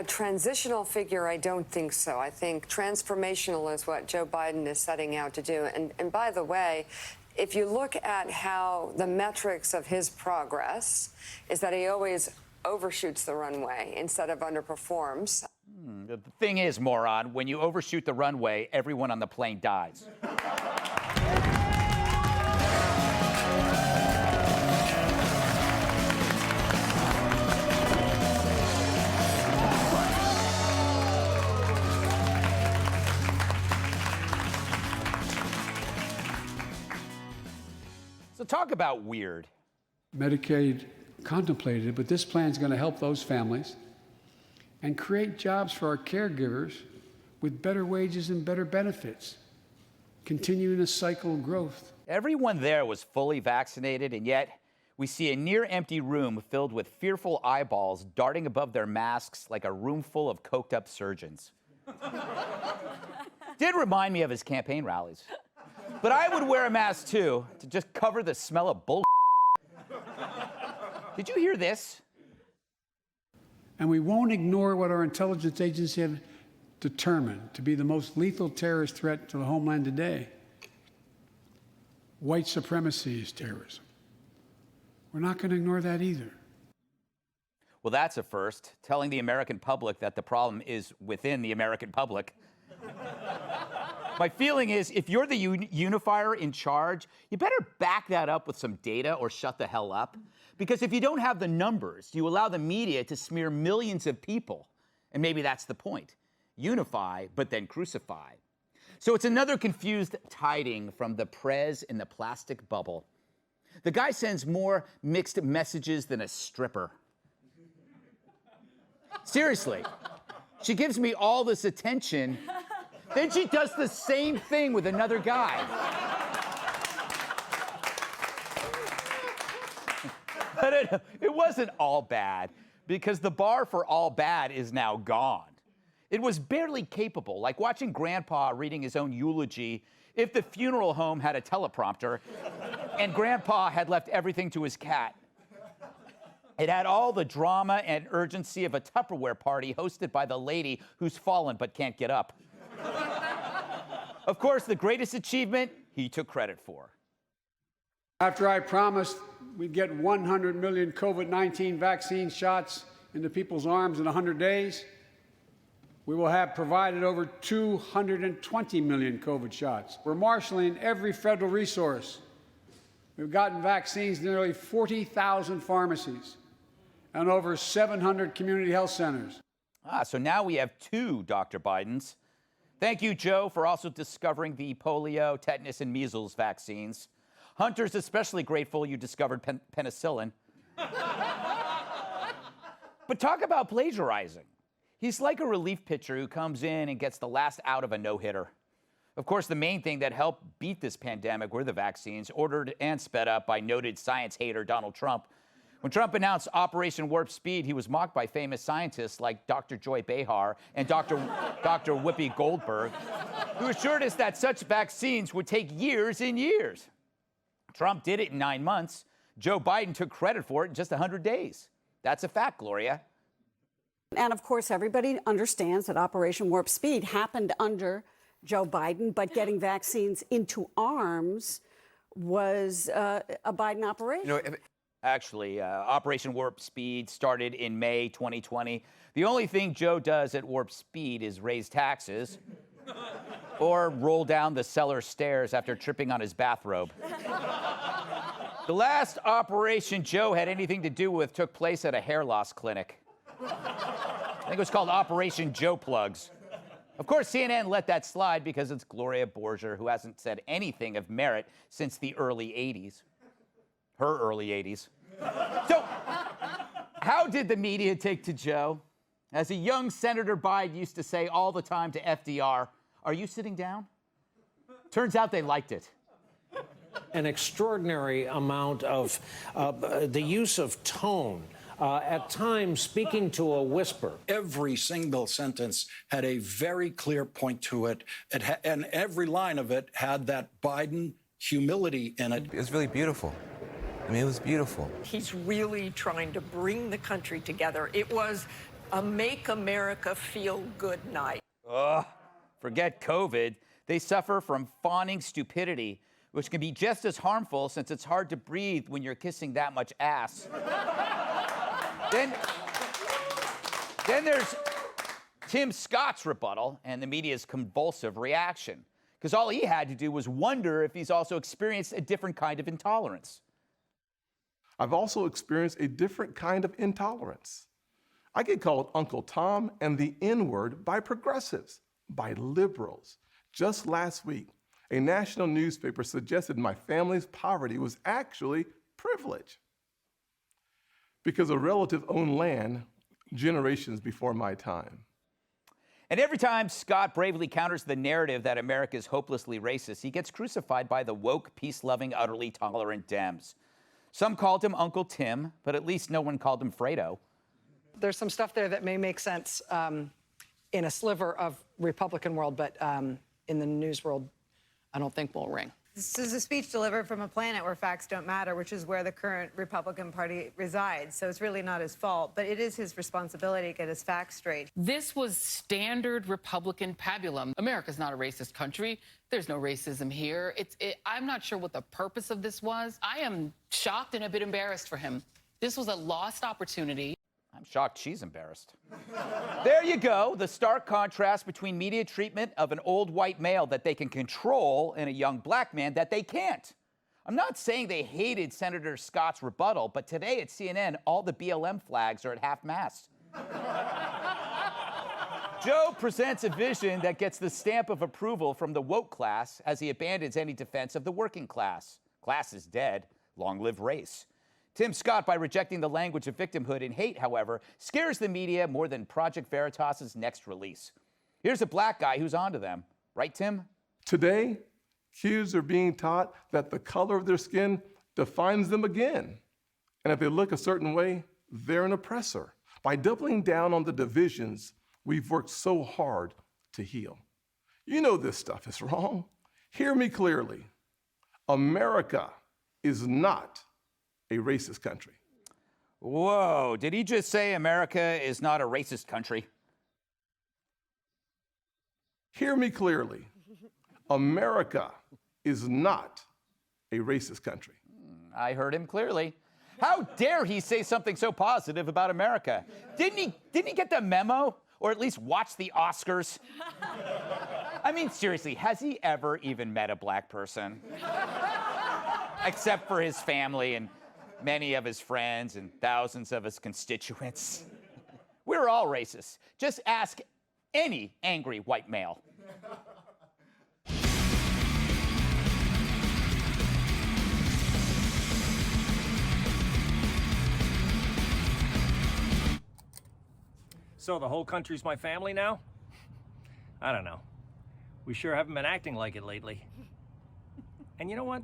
A transitional figure, I don't think so. I think transformational is what Joe Biden is setting out to do. And by the way, if you look at how the metrics of his progress is that he always overshoots the runway instead of underperforms. The thing is, moron, when you overshoot the runway, everyone on the plane dies. So talk about weird. Medicaid contemplated it, but this plan is going to help those families and create jobs for our caregivers with better wages and better benefits, continuing a cycle of growth. Everyone there was fully vaccinated, and yet we see a near-empty room filled with fearful eyeballs darting above their masks like a room full of coked-up surgeons. Did remind me of his campaign rallies. But I would wear a mask, too, to just cover the smell of bull. Did you hear this? And we won't ignore what our intelligence agencies have determined to be the most lethal terrorist threat to the homeland today. White supremacy is terrorism. We're not going to ignore that either. Well, that's a first, telling the American public that the problem is within the American public. My feeling is, if you're the unifier in charge, you better back that up with some data or shut the hell up. Because if you don't have the numbers, you allow the media to smear millions of people. And maybe that's the point. Unify, but then crucify. So it's another confused tiding from the prez in the plastic bubble. The guy sends more mixed messages than a stripper. Seriously, she gives me all this attention, then she does the same thing with another guy. But it wasn't all bad, because the bar for all bad is now gone. It was barely capable, like watching Grandpa reading his own eulogy if the funeral home had a teleprompter and Grandpa had left everything to his cat. It had all the drama and urgency of a Tupperware party hosted by the lady who's fallen but can't get up. Of course, the greatest achievement he took credit for. After I promised we'd get 100 million COVID-19 vaccine shots into people's arms in 100 days, we will have provided over 220 million COVID shots. We're marshaling every federal resource. We've gotten vaccines to nearly 40,000 pharmacies and over 700 community health centers. So now we have two Dr. Bidens. Thank you, Joe, for also discovering the polio, tetanus, and measles vaccines. Hunter's especially grateful you discovered penicillin. But talk about plagiarizing. He's like a relief pitcher who comes in and gets the last out of a no-hitter. Of course, the main thing that helped beat this pandemic were the vaccines, ordered and sped up by noted science hater Donald Trump. When Trump announced Operation Warp Speed, he was mocked by famous scientists like Dr. Joy Behar and Dr. Whoopi Goldberg, who assured us that such vaccines would take years and years. Trump did it in 9 months. Joe Biden took credit for it in just 100 days. That's a fact, Gloria. And of course, everybody understands that Operation Warp Speed happened under Joe Biden, but getting vaccines into arms was a Biden operation. You know, actually, Operation Warp Speed started in May 2020. The only thing Joe does at Warp Speed is raise taxes or roll down the cellar stairs after tripping on his bathrobe. The last operation Joe had anything to do with took place at a hair loss clinic. I think it was called Operation Joe Plugs. Of course, CNN let that slide because it's Gloria Borger, who hasn't said anything of merit since the early 80s. Her early 80s. So, how did the media take to Joe? As a young Senator Biden used to say all the time to FDR, "Are you sitting down?" Turns out they liked it. An extraordinary amount of the use of tone. At times, speaking to a whisper. Every single sentence had a very clear point to it, and every line of it had that Biden humility in it. It was really beautiful. I mean, it was beautiful. He's really trying to bring the country together. It was a Make America Feel Good night. Ugh, forget COVID. They suffer from fawning stupidity, which can be just as harmful since it's hard to breathe when you're kissing that much ass. Then there's Tim Scott's rebuttal and the media's convulsive reaction, because all he had to do was wonder if he's also experienced a different kind of intolerance. I've also experienced a different kind of intolerance. I get called Uncle Tom and the N-word by progressives, by liberals. Just last week, a national newspaper suggested my family's poverty was actually privilege because a relative owned land generations before my time. And every time Scott bravely counters the narrative that America is hopelessly racist, he gets crucified by the woke, peace-loving, utterly tolerant Dems. Some called him Uncle Tim, but at least no one called him Fredo. There's some stuff there that may make sense in a sliver of Republican world, but in the news world, I don't think will ring. This is a speech delivered from a planet where facts don't matter, which is where the current Republican Party resides. So it's really not his fault, but it is his responsibility to get his facts straight. This was standard Republican pabulum. America's not a racist country. There's no racism here. I'm not sure what the purpose of this was. I am shocked and a bit embarrassed for him. This was a lost opportunity. I'm shocked she's embarrassed. There you go, the stark contrast between media treatment of an old white male that they can control and a young black man that they can't. I'm not saying they hated Senator Scott's rebuttal, but today at CNN, all the BLM flags are at half-mast. Joe presents a vision that gets the stamp of approval from the woke class as he abandons any defense of the working class. Class is dead. Long live race. Tim Scott, by rejecting the language of victimhood and hate, however, scares the media more than Project Veritas's next release. Here's a black guy who's onto them. Right, Tim? Today, kids are being taught that the color of their skin defines them again. And if they look a certain way, they're an oppressor. By doubling down on the divisions we've worked so hard to heal. You know this stuff is wrong. Hear me clearly. America is not a racist country. Whoa, did he just say America is not a racist country? Hear me clearly. America is not a racist country. I heard him clearly. How dare he say something so positive about America? Didn't he get the memo? Or at least watch the Oscars? I mean, seriously, has he ever even met a black person? Except for his family and many of his friends and thousands of his constituents. We're all racist. Just ask any angry white male. So the whole country's my family now? I don't know. We sure haven't been acting like it lately. And you know what?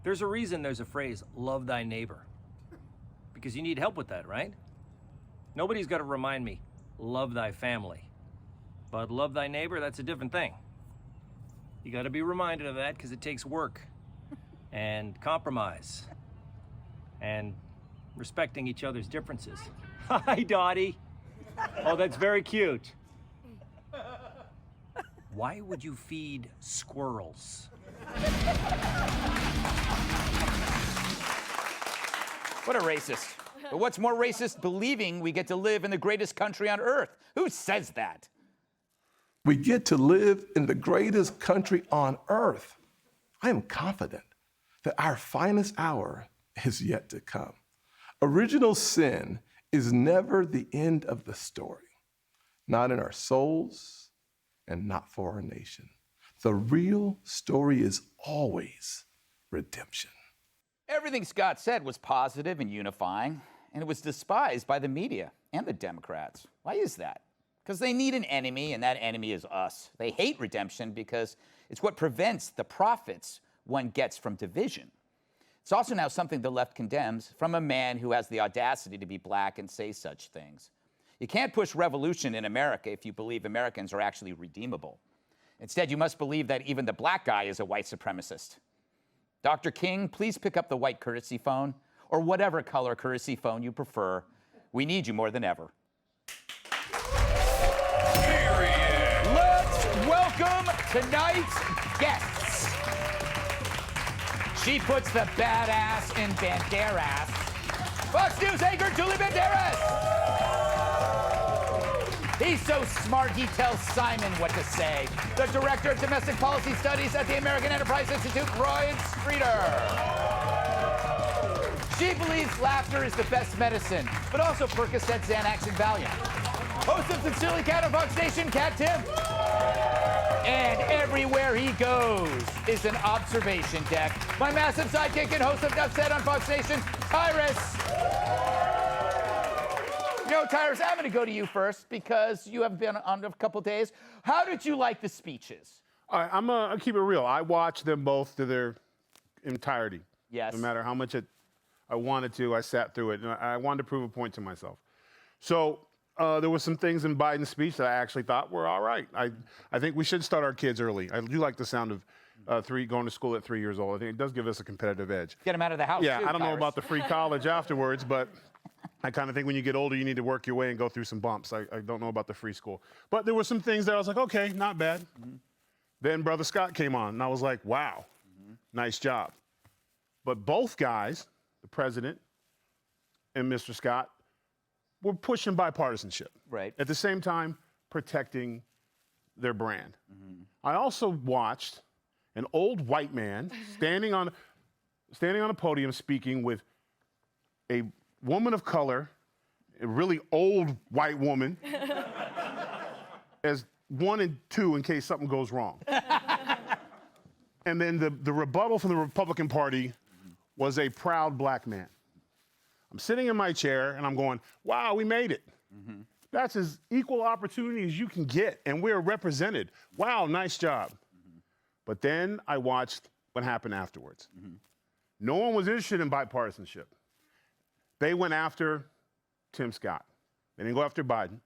There's a reason there's a phrase, love thy neighbor. Because you need help with that, right? Nobody's got to remind me, love thy family. But love thy neighbor, that's a different thing. You got to be reminded of that because it takes work and compromise and respecting each other's differences. Hi, Dottie. Oh, that's very cute. Why would you feed squirrels? What a racist. But what's more racist, believing we get to live in the greatest country on earth? Who says that? We get to live in the greatest country on earth. I am confident that our finest hour is yet to come. Original sin is never the end of the story, not in our souls and not for our nation. The real story is always redemption. Everything Scott said was positive and unifying, and it was despised by the media and the Democrats. Why is that? Because they need an enemy, and that enemy is us. They hate redemption because it's what prevents the profits one gets from division. It's also now something the left condemns from a man who has the audacity to be black and say such things. You can't push revolution in America if you believe Americans are actually redeemable. Instead, you must believe that even the black guy is a white supremacist. Dr. King, please pick up the white courtesy phone, or whatever color courtesy phone you prefer. We need you more than ever. welcome tonight's guests. She puts the badass in Banderas. Fox News anchor Julie Banderas. He's so smart, he tells Simon what to say. The Director of Domestic Policy Studies at the American Enterprise Institute, Roy Streeter. She believes laughter is the best medicine, but also Percocet, Xanax, and Valiant. Host of Sincerely Cat on Fox Nation, Cat Tim. And everywhere he goes is an observation deck. My massive sidekick and host of Enough Said on Fox Nation, Tyrus. You know, Tyrus, I'm going to go to you first because you have been on a couple days. How did you like the speeches? All right, I'll keep it real. I watched them both to their entirety. Yes. No matter how much I wanted to, I sat through it. And I wanted to prove a point to myself. So there were some things in Biden's speech that I actually thought were all right. I think we should start our kids early. I do like the sound of going to school at 3 years old. I think it does give us a competitive edge. Get them out of the house, Yeah, too, I don't know Tyrus. about the free college afterwards, but I kind of think when you get older, you need to work your way and go through some bumps. I don't know about the free school. But there were some things that I was like, okay, not bad. Then Brother Scott came on, and I was like, wow, nice job. But both guys, the president and Mr. Scott, were pushing bipartisanship. Right. At the same time, protecting their brand. I also watched an old white man standing on a podium speaking with a woman of color, a really old white woman, as 1 and 2 in case something goes wrong. And then the rebuttal from the Republican Party was a proud black man. I'm sitting in my chair and I'm going, wow, we made it. That's as equal opportunity as you can get, and we're represented. Wow, nice job. But then I watched what happened afterwards. No one was interested in bipartisanship. They went after Tim Scott. They didn't go after Biden.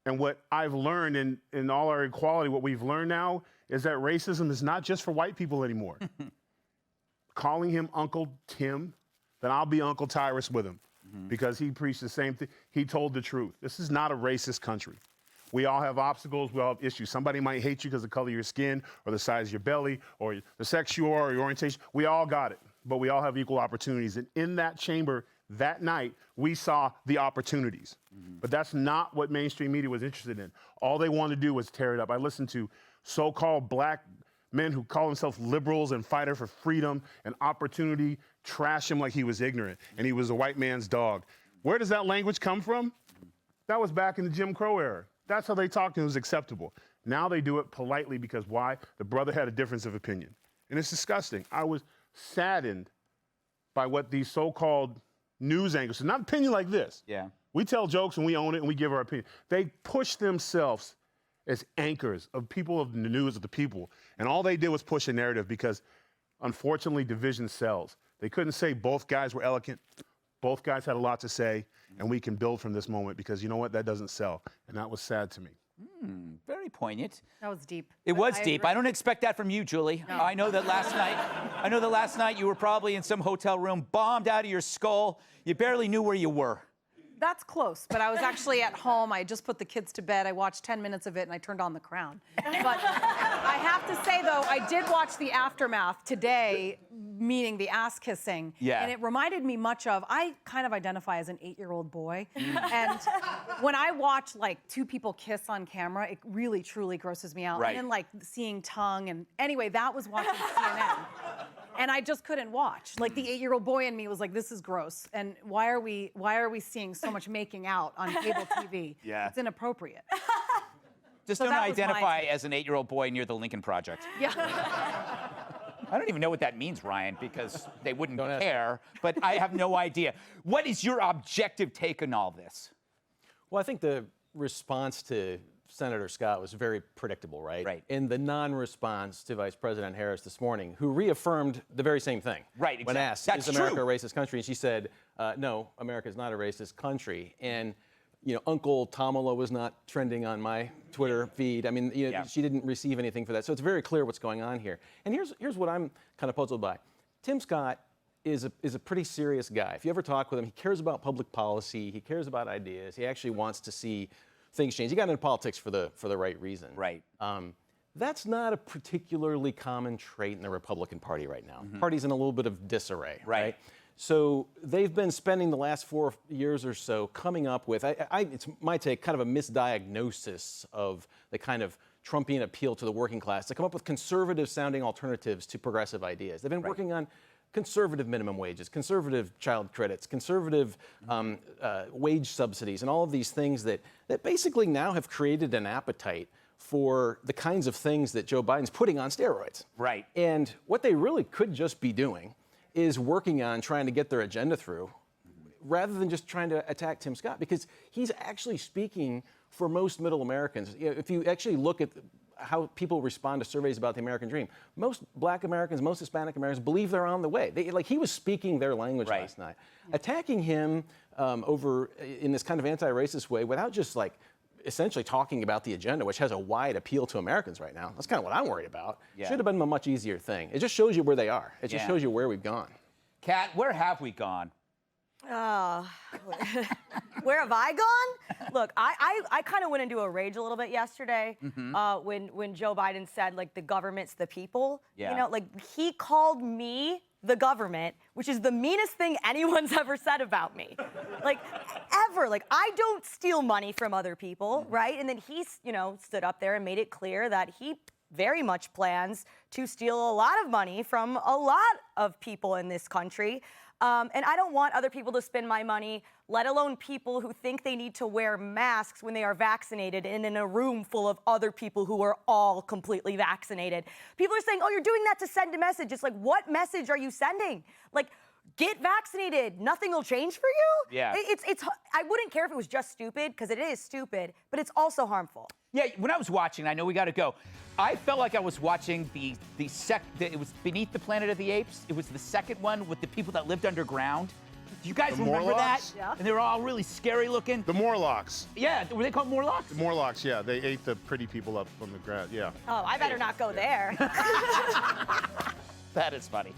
And what I've learned in all our equality, what we've learned now is that racism is not just for white people anymore. Calling him Uncle Tim, then I'll be Uncle Tyrus with him because he preached the same thing. He told the truth. This is not a racist country. We all have obstacles. We all have issues. Somebody might hate you because of the color of your skin or the size of your belly or the sex you are or your orientation. We all got it, but we all have equal opportunities. And in that chamber that night, we saw the opportunities. But that's not what mainstream media was interested in. All they wanted to do was tear it up. I listened to so-called black men who call themselves liberals and fighter for freedom and opportunity, trash him like he was ignorant and he was a white man's dog. Where does that language come from? That was back in the Jim Crow era. That's how they talked and it was acceptable. Now they do it politely because why? The brother had a difference of opinion. And it's disgusting. I was saddened by what these so-called news anchors, so not opinion like this. Yeah. We tell jokes and we own it and we give our opinion. They push themselves as anchors of people of the news of the people. And all they did was push a narrative because, unfortunately, division sells. They couldn't say both guys were eloquent. Both guys had a lot to say, and we can build from this moment because you know what? That doesn't sell. And that was sad to me. Very poignant. That was deep. It was I deep. agree. I don't expect that from you, Julie. No. I know that last night you were probably in some hotel room, bombed out of your skull. You barely knew where you were. That's close, but I was actually at home. I just put the kids to bed. I watched 10 minutes of it, and I turned on The Crown. But I have to say, though, I did watch the aftermath today, meaning the ass-kissing. Yeah. And it reminded me much of, I kind of identify as an 8-year-old boy. And when I watch, like, two people kiss on camera, it really, truly grosses me out. Right. And then, like, seeing tongue, and anyway, that was watching CNN. And I just couldn't watch. Like the 8-year-old boy in me was like, this is gross. And why are we seeing so much making out on cable TV? Yeah. It's inappropriate. Just So don't that was my identify take. as an 8-year-old boy near the Lincoln Project. Yeah. I don't even know what that means, Ryan, because they wouldn't care, but I have no idea. What is your objective take on all this? Well, I think the response to Senator Scott was very predictable, right? Right. In the non-response to Vice President Harris this morning, who reaffirmed the very same thing. Right, exactly. When asked, That's is America true. a racist country? And she said, no, America is not a racist country. And, you know, Uncle Tamala was not trending on my Twitter feed. I mean, you know, she didn't receive anything for that. So it's very clear what's going on here. And here's what I'm kind of puzzled by. Tim Scott is a pretty serious guy. If you ever talk with him, he cares about public policy. He cares about ideas. He actually wants to see things change. He got into politics for the right reason. Right. That's not a particularly common trait in the Republican Party right now. The party's in a little bit of disarray, right? So they've been spending the last 4 years or so coming up with, it's my take, kind of a misdiagnosis of the kind of Trumpian appeal to the working class to come up with conservative-sounding alternatives to progressive ideas. They've been working on conservative minimum wages, conservative child credits, conservative wage subsidies, and all of these things that basically now have created an appetite for the kinds of things that Joe Biden's putting on steroids. Right. And what they really could just be doing is working on trying to get their agenda through rather than just trying to attack Tim Scott, because he's actually speaking for most middle Americans. You know, if you actually look at how people respond to surveys about the American dream, most Black Americans, most Hispanic Americans believe they're on the way. He was speaking their language last night. Attacking him over in this kind of anti-racist way without just essentially talking about the agenda, which has a wide appeal to Americans right now. That's kind of what I'm worried about. Should have been a much easier thing. It just shows you where they are. It just shows you where we've gone. Kat, where have we gone? Where have I gone? Look, I kind of went into a rage a little bit yesterday when Joe Biden said, the government's the people. Yeah. You know, he called me the government, which is the meanest thing anyone's ever said about me. Ever. I don't steal money from other people, right? And then he, stood up there and made it clear that he very much plans to steal a lot of money from a lot of people in this country. And I don't want other people to spend my money, let alone people who think they need to wear masks when they are vaccinated and in a room full of other people who are all completely vaccinated. People are saying, oh, you're doing that to send a message. It's what message are you sending? Get vaccinated. Nothing will change for you? Yeah. I wouldn't care if it was just stupid, because it is stupid, but it's also harmful. Yeah, when I was watching, I know we got to go. I felt like I was watching it was Beneath the Planet of the Apes. It was the second one with the people that lived underground. Do you guys remember that? Yeah. And they were all really scary looking. The Morlocks. Yeah, were they called Morlocks? The Morlocks, yeah. They ate the pretty people up on the ground, yeah. Oh, I better not go there. That is funny.